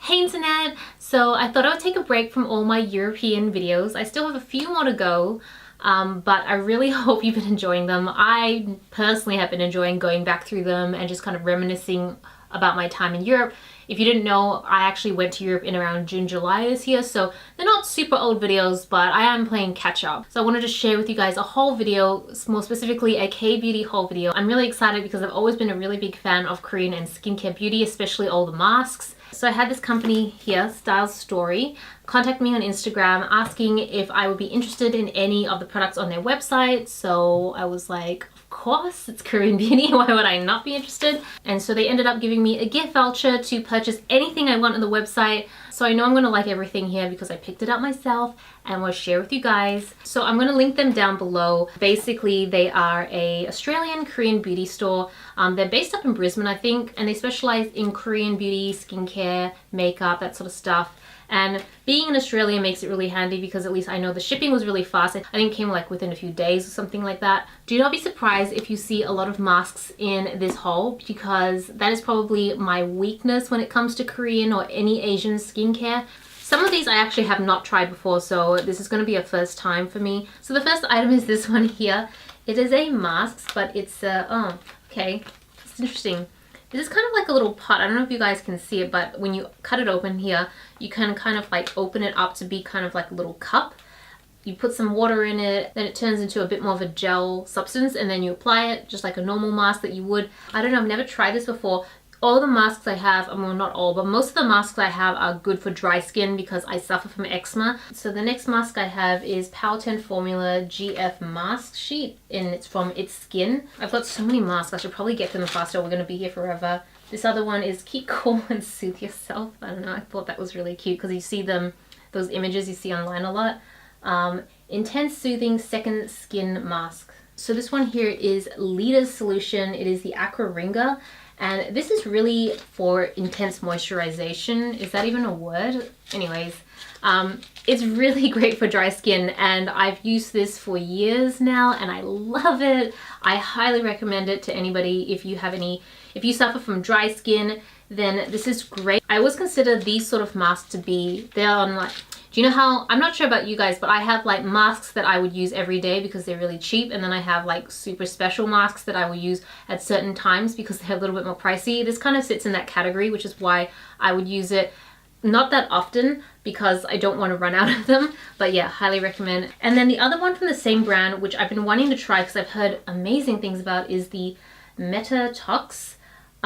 Hey internet! So I thought I would take a break from all my European videos. I still have a few more to go, but I really hope you've been enjoying them. I personally have been enjoying going back through them and just kind of reminiscing about my time in Europe. If you didn't know, I actually went to Europe in around June, July this year, so they're not super old videos, but I am playing catch up. So I wanted to share with you guys a haul video, more specifically a K-beauty haul video. I'm really excited because I've always been a really big fan of Korean and skincare beauty, especially all the masks. So I had this company here, Styles Story, contact me on Instagram asking if I would be interested in any of the products on their website. So I was like, of course, it's Korean beauty, why would I not be interested? And so they ended up giving me a gift voucher to purchase anything I want on the website. So I know I'm gonna like everything here because I picked it out myself and will share with you guys. So I'm gonna link them down below. Basically, they are a Australian Korean beauty store. They're based up in Brisbane, I think, and they specialize in Korean beauty, skincare, makeup, that sort of stuff. And being in Australia makes it really handy because at least I know the shipping was really fast. I think it came like within a few days or something like that. Do not be surprised if you see a lot of masks in this haul because that is probably my weakness when it comes to Korean or any Asian skincare. Some of these I actually have not tried before, so this is going to be a first time for me. So the first item is this one here. It is a mask, but it's oh, okay, it's interesting. This is kind of like a little pot. I don't know if you guys can see it, but when you cut it open here, you can kind of like open it up to be kind of like a little cup. You put some water in it, then it turns into a bit more of a gel substance, and then you apply it just like a normal mask that you would. I don't know, I've never tried this before. All the masks I have, well not all, but most of the masks I have are good for dry skin because I suffer from eczema. So the next mask I have is Power 10 Formula GF Mask Sheet, and it's from It's Skin. I've got so many masks, I should probably get them faster. We're going to be here forever. This other one is Keep Cool and Soothe Yourself. I don't know, I thought that was really cute because you see them, those images you see online a lot. Intense Soothing Second Skin Mask. So this one here is Insolution. It is the Aquaringer. And this is really for intense moisturization. Is that even a word? Anyways, it's really great for dry skin and I've used this for years now and I love it. I highly recommend it to anybody if you suffer from dry skin, then this is great. I always consider these sort of masks to be, they're on like, do you know how, I'm not sure about you guys, but I have like masks that I would use every day because they're really cheap, and then I have like super special masks that I will use at certain times because they're a little bit more pricey. This kind of sits in that category, which is why I would use it not that often because I don't want to run out of them, but yeah, highly recommend. And then the other one from the same brand, which I've been wanting to try because I've heard amazing things about, is the Melatox.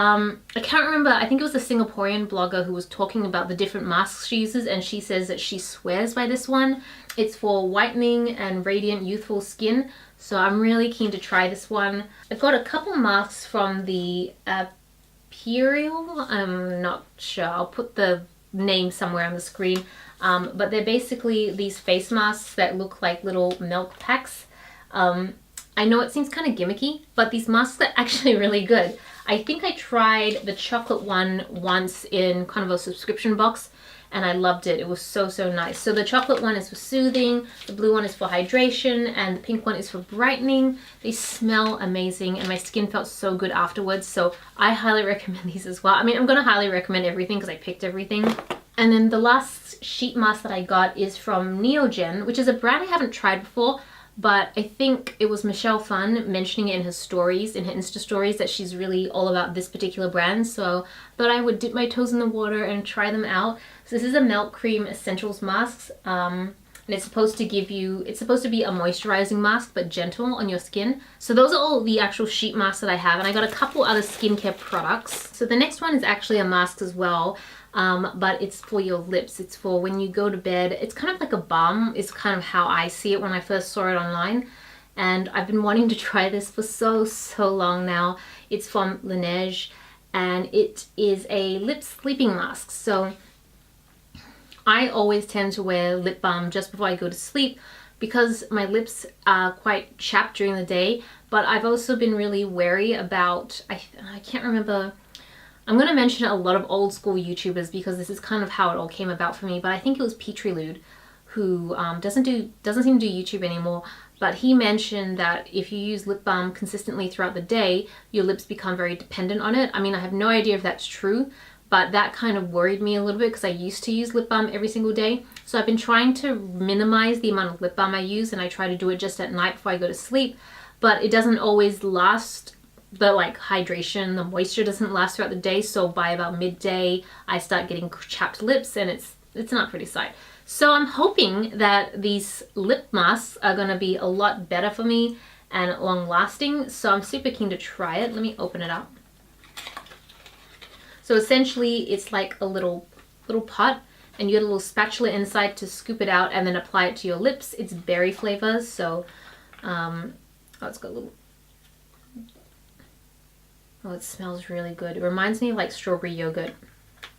I can't remember, I think it was a Singaporean blogger who was talking about the different masks she uses, and she says that she swears by this one. It's for whitening and radiant youthful skin, so I'm really keen to try this one. I've got a couple masks from the Imperial, I'm not sure, I'll put the name somewhere on the screen, but they're basically these face masks that look like little milk packs. I know it seems kind of gimmicky, but these masks are actually really good. I think I tried the chocolate one once in kind of a subscription box and I loved it. It was so nice. So the chocolate one is for soothing, the blue one is for hydration, and the pink one is for brightening. They smell amazing and my skin felt so good afterwards, so I highly recommend these as well. I mean, I'm gonna highly recommend everything because I picked everything. And then the last sheet mask that I got is from Neogen, which is a brand I haven't tried before, but I think it was Michelle Fun mentioning it in her stories, in her Insta stories, that she's really all about this particular brand. So I thought I would dip my toes in the water and try them out. So this is a Milk Cream Essentials Mask. And it's supposed to give you, it's supposed to be a moisturizing mask, but gentle on your skin. So those are all the actual sheet masks that I have. And I got a couple other skincare products. So the next one is actually a mask as well. But it's for your lips. It's for when you go to bed. It's kind of like a balm. It's kind of how I see it when I first saw it online. And I've been wanting to try this for so long now. It's from Laneige and it is a lip sleeping mask. So I always tend to wear lip balm just before I go to sleep because my lips are quite chapped during the day, but I've also been really wary about, I can't remember, I'm going to mention a lot of old school YouTubers because this is kind of how it all came about for me, but I think it was Lude who doesn't seem to do YouTube anymore, but he mentioned that if you use lip balm consistently throughout the day, your lips become very dependent on it. I mean, I have no idea if that's true, but that kind of worried me a little bit because I used to use lip balm every single day. So I've been trying to minimize the amount of lip balm I use, and I try to do it just at night before I go to sleep, but it doesn't always last. The like hydration, the moisture doesn't last throughout the day, so by about midday I start getting chapped lips, and it's not pretty sight. So I'm hoping that these lip masks are going to be a lot better for me and long lasting, so I'm super keen to try it. Let me open it up. So essentially it's like a little pot, and you get a little spatula inside to scoop it out and then apply it to your lips. It's berry flavors, so oh, it's got a little, oh, it smells really good. It reminds me of like strawberry yogurt.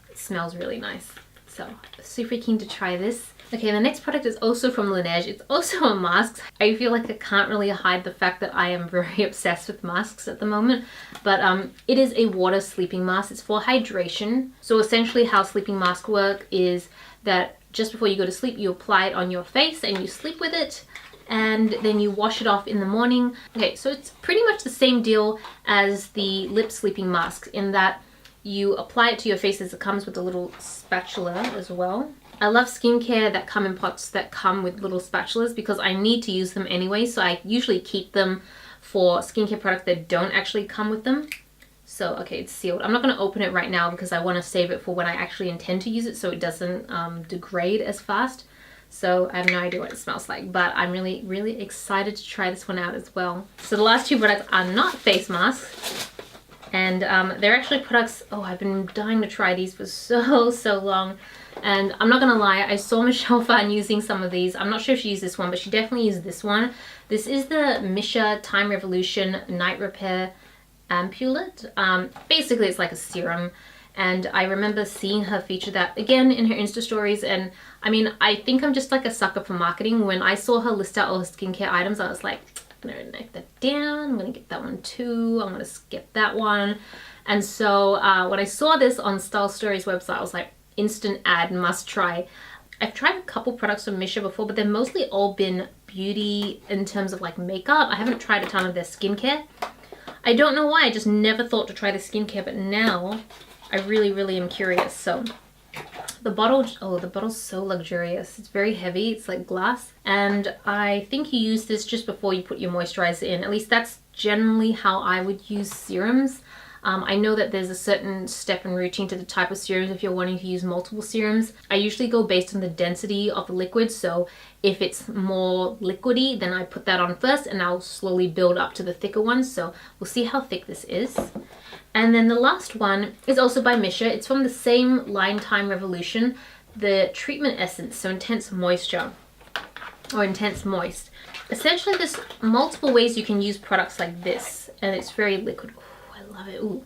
It smells really nice. So super keen to try this. Okay, the next product is also from Laneige. It's also a mask. I feel like I can't really hide the fact that I am very obsessed with masks at the moment. But it is a water sleeping mask. It's for hydration. So essentially how sleeping masks work is that just before you go to sleep, you apply it on your face and you sleep with it, and then you wash it off in the morning. Okay, so it's pretty much the same deal as the lip sleeping mask in that you apply it to your face as it comes with a little spatula as well. I love skincare that come in pots that come with little spatulas because I need to use them anyway, so I usually keep them for skincare products that don't actually come with them. So, okay, it's sealed. I'm not going to open it right now because I want to save it for when I actually intend to use it so it doesn't degrade as fast. So I have no idea what it smells like, but I'm really, really excited to try this one out as well. So the last two products are not face masks, and they're actually products, oh, I've been dying to try these for so long. And I'm not gonna lie, I saw Michelle Phan using some of these. I'm not sure if she used this one, but she definitely used this one. This is the Missha Time Revolution Night Repair Ampulette. Basically it's like a serum, and I remember seeing her feature that again in her Insta stories, and I mean, I think I'm just like a sucker for marketing. When I saw her list out all her skincare items, I was like, I'm gonna note that down, I'm gonna get that one too, I'm gonna skip that one. And so when I saw this on Style Stories website, I was like, instant ad, must try. I've tried a couple products from Missha before, but they've mostly all been beauty in terms of like makeup. I haven't tried a ton of their skincare. I don't know why, I just never thought to try the skincare, but now I really am curious. So the bottle, oh, the bottle's so luxurious. It's very heavy, it's like glass. And I think you use this just before you put your moisturizer in. At least that's generally how I would use serums. I know that there's a certain step and routine to the type of serums if you're wanting to use multiple serums. I usually go based on the density of the liquid, so if it's more liquidy, then I put that on first and I'll slowly build up to the thicker ones. So we'll see how thick this is. And then the last one is also by Missha. It's from the same line, Time Revolution, the Treatment Essence, so Intense Moisture, or Intense Moist. Essentially there's multiple ways you can use products like this, and it's very liquid. I love it. Ooh,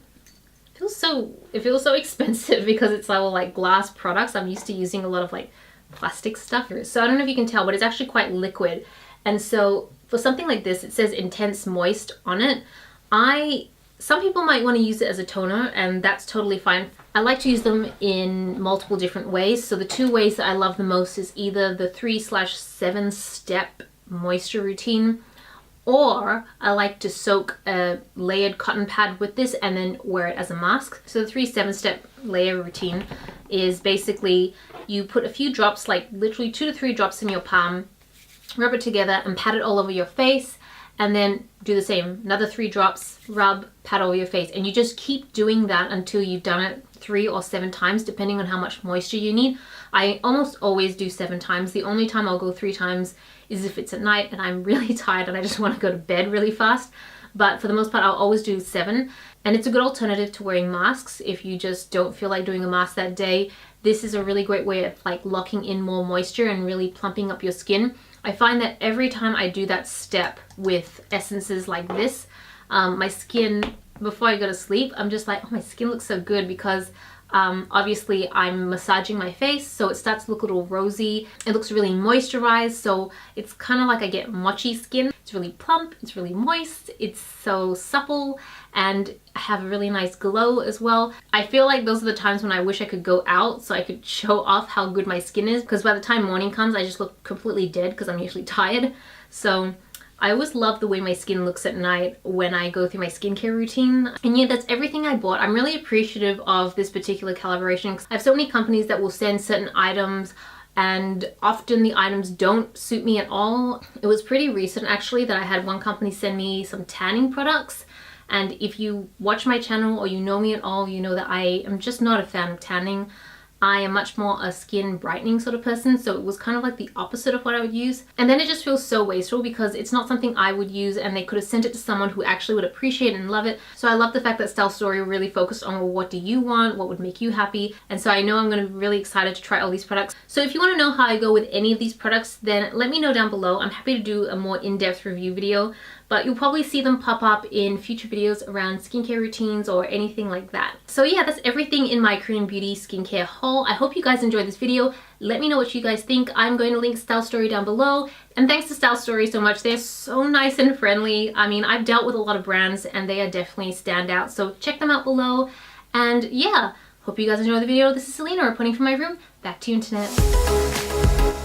it feels so expensive because it's all like glass products. I'm used to using a lot of like plastic stuff. So I don't know if you can tell, but it's actually quite liquid. And so for something like this, it says Intense Moist on it. Some people might want to use it as a toner, and that's totally fine. I like to use them in multiple different ways. So the two ways that I love the most is either the 3/7 step moisture routine, or I like to soak a layered cotton pad with this and then wear it as a mask. So the 3/7 step layer routine is basically you put a few drops, like literally 2 to 3 drops in your palm, rub it together and pat it all over your face, and then do the same, another 3 drops, rub, pat over your face, and you just keep doing that until you've done it 3 or 7 times, depending on how much moisture you need. I almost always do 7 times. The only time I'll go 3 times is if it's at night and I'm really tired and I just want to go to bed really fast. But for the most part, I'll always do 7. And it's a good alternative to wearing masks if you just don't feel like doing a mask that day. This is a really great way of like locking in more moisture and really plumping up your skin. I find that every time I do that step with essences like this, my skin, before I go to sleep, I'm just like, oh, my skin looks so good because obviously I'm massaging my face, so it starts to look a little rosy. It looks really moisturized, so it's kind of like I get mochi skin. It's really plump, it's really moist, it's so supple, and I have a really nice glow as well. I feel like those are the times when I wish I could go out so I could show off how good my skin is, because by the time morning comes, I just look completely dead because I'm usually tired. So I always love the way my skin looks at night when I go through my skincare routine. And yeah, that's everything I bought. I'm really appreciative of this particular collaboration. I have so many companies that will send certain items, and often the items don't suit me at all. It was pretty recent actually that I had one company send me some tanning products. And if you watch my channel or you know me at all, you know that I am just not a fan of tanning. I am much more a skin brightening sort of person, so it was kind of like the opposite of what I would use. And then it just feels so wasteful because it's not something I would use, and they could have sent it to someone who actually would appreciate and love it. So I love the fact that Style Story really focused on, well, what do you want? What would make you happy? And so I know I'm going to be really excited to try all these products. So if you want to know how I go with any of these products, then let me know down below. I'm happy to do a more in-depth review video, but you'll probably see them pop up in future videos around skincare routines or anything like that. So yeah, that's everything in my Korean beauty skincare haul. I hope you guys enjoyed this video. Let me know what you guys think. I'm going to link Style Story down below. And thanks to Style Story so much. They're so nice and friendly. I mean, I've dealt with a lot of brands and they are definitely standout. So check them out below. And yeah, hope you guys enjoyed the video. This is Celina reporting from my room. Back to you, internet.